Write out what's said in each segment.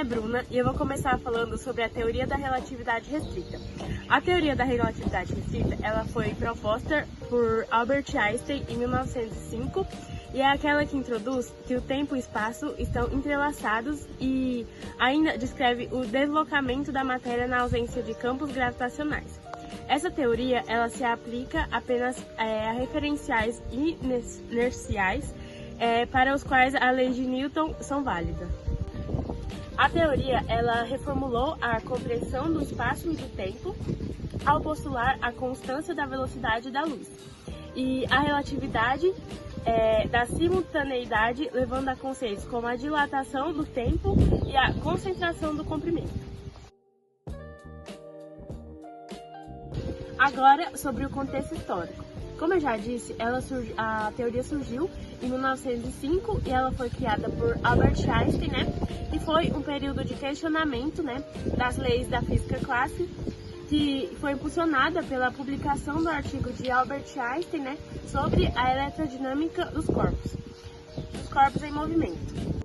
é Bruna e eu vou começar falando sobre a teoria da relatividade restrita. A teoria da relatividade restrita, ela foi proposta por Albert Einstein em 1905 e é aquela que introduz que o tempo e o espaço estão entrelaçados e ainda descreve o deslocamento da matéria na ausência de campos gravitacionais. Essa teoria, ela se aplica apenas a referenciais inerciais para os quais as leis de Newton são válidas. A teoria, ela reformulou a compreensão do espaço e do tempo ao postular a constância da velocidade da luz e a relatividade da simultaneidade, levando a conceitos como a dilatação do tempo e a concentração do comprimento. Agora, sobre o contexto histórico. Como eu já disse, a teoria surgiu em 1905 e ela foi criada por Albert Einstein, e foi um período de questionamento, das leis da física clássica, que foi impulsionada pela publicação do artigo de Albert Einstein, sobre a eletrodinâmica dos corpos em movimento.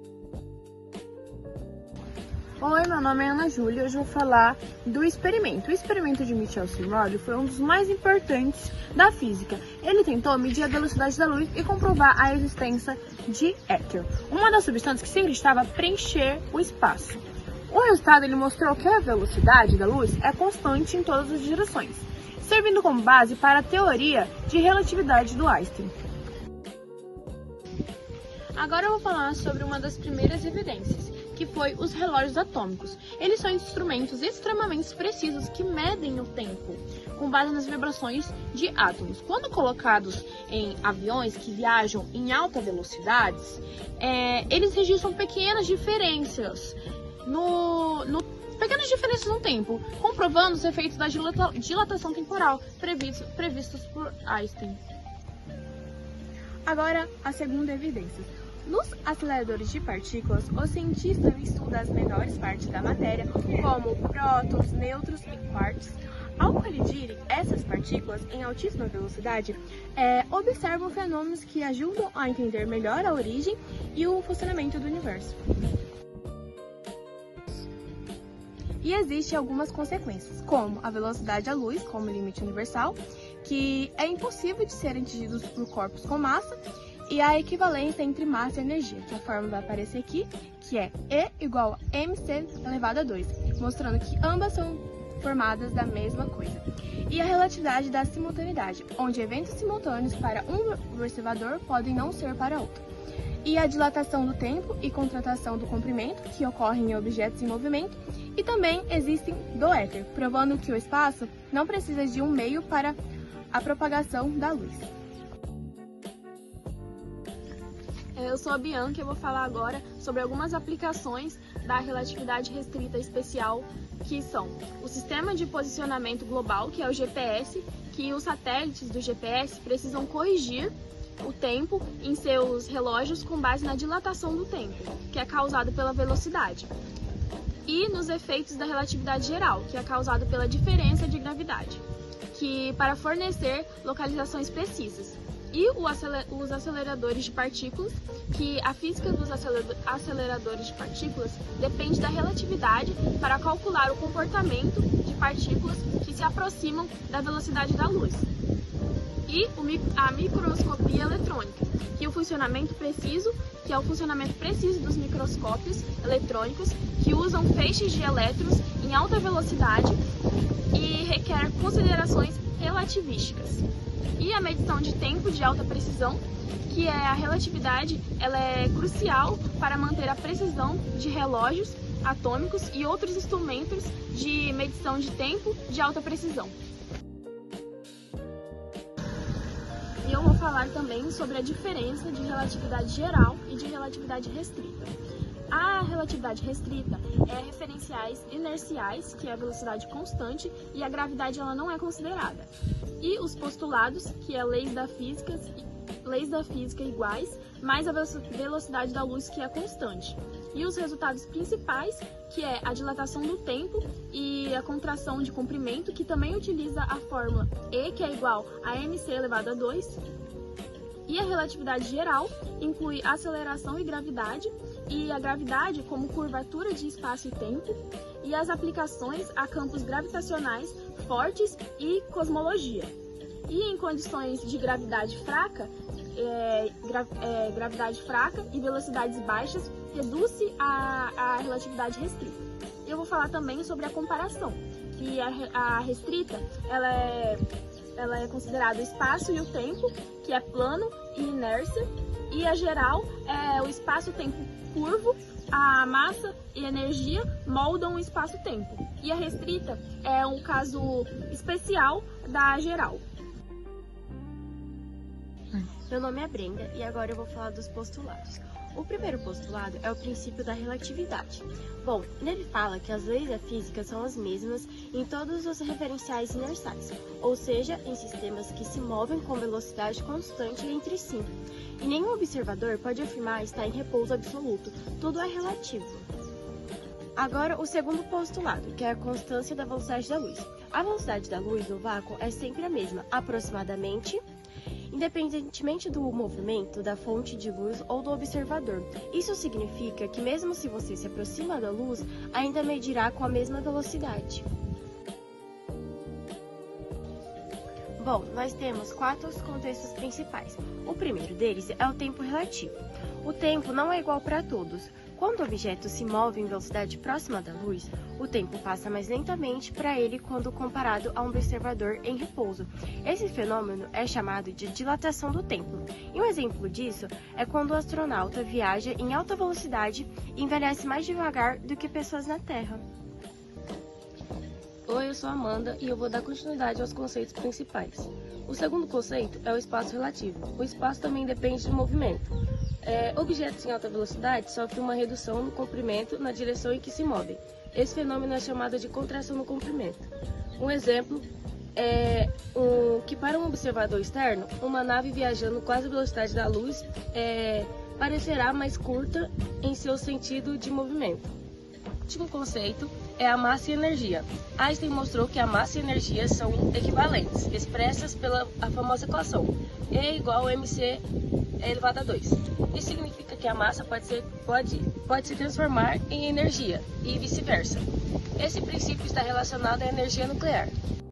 Oi, meu nome é Ana Júlia e hoje eu vou falar do experimento. O experimento de Michelson-Morley foi um dos mais importantes da física. Ele tentou medir a velocidade da luz e comprovar a existência de éter, uma das substâncias que sempre estava a preencher o espaço. O resultado ele mostrou que a velocidade da luz é constante em todas as direções, servindo como base para a teoria de relatividade do Einstein. Agora eu vou falar sobre uma das primeiras evidências, que foi os relógios atômicos. Eles são instrumentos extremamente precisos que medem o tempo, com base nas vibrações de átomos. Quando colocados em aviões que viajam em alta velocidades, eles registram pequenas diferenças pequenas diferenças no tempo, comprovando os efeitos da dilatação temporal previstos por Einstein. Agora, a segunda evidência. Nos aceleradores de partículas, os cientistas estudam as menores partes da matéria, como prótons, nêutrons e quarks. Ao colidirem essas partículas em altíssima velocidade, observam fenômenos que ajudam a entender melhor a origem e o funcionamento do universo. E existem algumas consequências, como a velocidade da luz, como limite universal, que é impossível de serem atingidos por corpos com massa, e a equivalência entre massa e energia, que a fórmula vai aparecer aqui, que é E igual a mc elevado a 2, mostrando que ambas são formadas da mesma coisa. E a relatividade da simultaneidade, onde eventos simultâneos para um observador podem não ser para outro. E a dilatação do tempo e contratação do comprimento, que ocorrem em objetos em movimento, e também existem do éter, provando que o espaço não precisa de um meio para a propagação da luz. Eu sou a Bianca e eu vou falar agora sobre algumas aplicações da relatividade restrita especial, que são o sistema de posicionamento global, que é o GPS, que os satélites do GPS precisam corrigir o tempo em seus relógios com base na dilatação do tempo, que é causado pela velocidade, e nos efeitos da relatividade geral, que é causado pela diferença de gravidade, que para fornecer localizações precisas. E os aceleradores de partículas, que a física dos aceleradores de partículas depende da relatividade para calcular o comportamento de partículas que se aproximam da velocidade da luz. E a microscopia eletrônica, que é o funcionamento preciso dos microscópios eletrônicos, que usam feixes de elétrons em alta velocidade e requer considerações relativísticas. E a medição de tempo de alta precisão, que é a relatividade, ela é crucial para manter a precisão de relógios atômicos e outros instrumentos de medição de tempo de alta precisão. E eu vou falar também sobre a diferença de relatividade geral e de relatividade restrita. A relatividade restrita é referenciais inerciais, que é a velocidade constante, e a gravidade ela não é considerada. E os postulados, que é leis da física iguais, mais a velocidade da luz, que é constante. E os resultados principais, que é a dilatação do tempo e a contração de comprimento, que também utiliza a fórmula E, que é igual a mc elevado a 2. E a relatividade geral inclui aceleração e gravidade, e a gravidade como curvatura de espaço e tempo, e as aplicações a campos gravitacionais fortes e cosmologia. E em condições de gravidade fraca e velocidades baixas, reduz-se a relatividade restrita. Eu vou falar também sobre a comparação, que a restrita ela é considerada o espaço e o tempo, que é plano e inércia, e a geral é o espaço-tempo curvo, a massa e energia moldam o espaço-tempo. E a restrita é um caso especial da geral. Meu nome é Brenda e agora eu vou falar dos postulados. O primeiro postulado é o princípio da relatividade. Bom, nele fala que as leis da física são as mesmas em todos os referenciais inerciais, ou seja, em sistemas que se movem com velocidade constante entre si. E nenhum observador pode afirmar estar em repouso absoluto, tudo é relativo. Agora, o segundo postulado, que é a constância da velocidade da luz. A velocidade da luz no vácuo é sempre a mesma, aproximadamente, independentemente do movimento da fonte de luz ou do observador. Isso significa que mesmo se você se aproxima da luz, ainda medirá com a mesma velocidade. Bom, nós temos 4 contextos principais. O primeiro deles é o tempo relativo. O tempo não é igual para todos. Quando o objeto se move em velocidade próxima da luz, o tempo passa mais lentamente para ele quando comparado a um observador em repouso. Esse fenômeno é chamado de dilatação do tempo. E um exemplo disso é quando o astronauta viaja em alta velocidade e envelhece mais devagar do que pessoas na Terra. Oi, eu sou a Amanda e eu vou dar continuidade aos conceitos principais. O segundo conceito é o espaço relativo. O espaço também depende do movimento. Objetos em alta velocidade sofrem uma redução no comprimento na direção em que se movem. Esse fenômeno é chamado de contração no comprimento. Um exemplo é que para um observador externo, uma nave viajando quase a velocidade da luz parecerá mais curta em seu sentido de movimento. O último conceito é a massa e energia. Einstein mostrou que a massa e energia são equivalentes, expressas pela famosa equação E igual a mc elevado a 2. Isso significa que a massa pode se transformar em energia e vice-versa. Esse princípio está relacionado à energia nuclear.